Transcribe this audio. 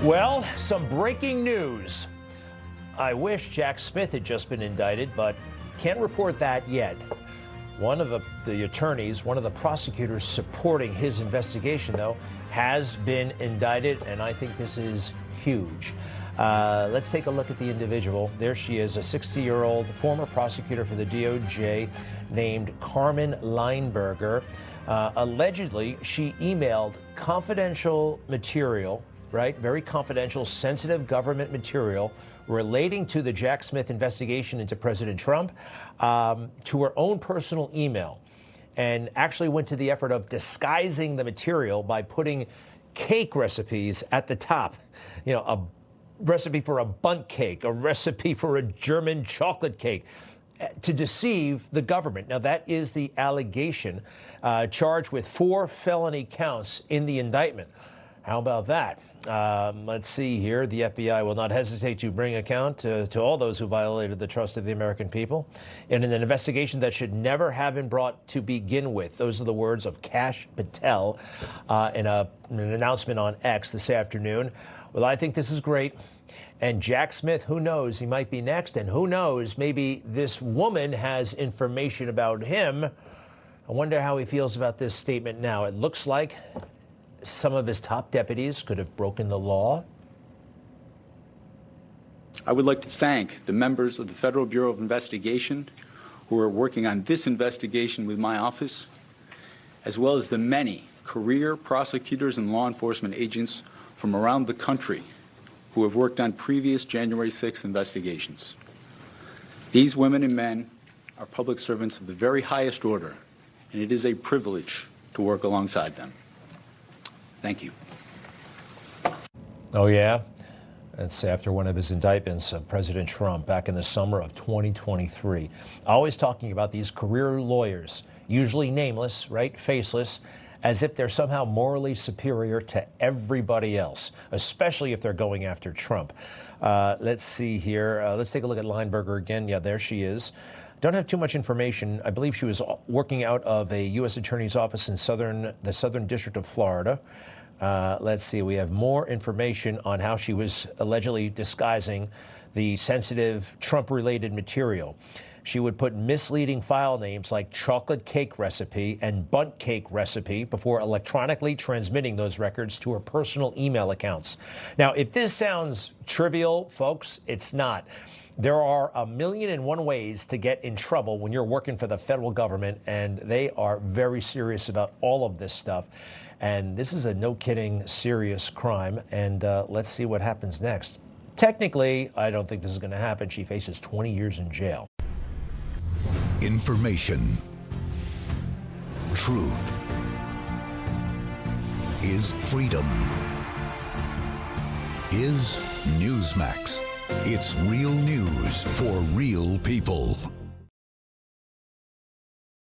Well, some breaking news. I wish Jack Smith had just been indicted, but can't report that yet. One of the attorneys, one of the prosecutors supporting his investigation, though, has been indicted, and I think this is huge. Let's take a look at the individual. There she is, a 60-year-old former prosecutor for the DOJ named Carmen Lineberger. Allegedly, she emailed confidential material, right? Very confidential, sensitive government material relating to the Jack Smith investigation into President Trump to her own personal email, and actually went to the effort of disguising the material by putting cake recipes at the top. You know, a recipe for a bundt cake, a recipe for a German chocolate cake, to deceive the government. Now, that is the allegation, charged with 4 felony counts in the indictment. How about that? Let's see here. The FBI will not hesitate to bring account to all those who violated the trust of the American people in an investigation that should never have been brought to begin with. Those are the words of Kash Patel in an announcement on X this afternoon. Well, I think this is great. And Jack Smith, who knows, he might be next. And who knows, maybe this woman has information about him. I wonder how he feels about this statement now. It looks like some of his top deputies could have broken the law. I would like to thank the members of the Federal Bureau of Investigation who are working on this investigation with my office, as well as the many career prosecutors and law enforcement agents from around the country who have worked on previous January 6th investigations. These women and men are public servants of the very highest order, and it is a privilege to work alongside them. Thank you. Oh, yeah? That's after one of his indictments of President Trump back in the summer of 2023. Always talking about these career lawyers, usually nameless, right, faceless, as if they're somehow morally superior to everybody else, especially if they're going after Trump. Let's see here. Let's take a look at Lineberger again. Yeah, there she is. Don't have too much information. I believe she was working out of a U.S. Attorney's office in the Southern District of Florida. Let's see. We have more information on how she was allegedly disguising the sensitive Trump-related material. She would put misleading file names like chocolate cake recipe and bundt cake recipe before electronically transmitting those records to her personal email accounts. Now, if this sounds trivial, folks, it's not. There are 1,000,001 ways to get in trouble when you're working for the federal government, and they are very serious about all of this stuff. And this is a no-kidding serious crime, and let's see what happens next. Technically, I don't think this is going to happen. She faces 20 years in jail. Information. Truth is freedom. Is Newsmax. It's real news for real people.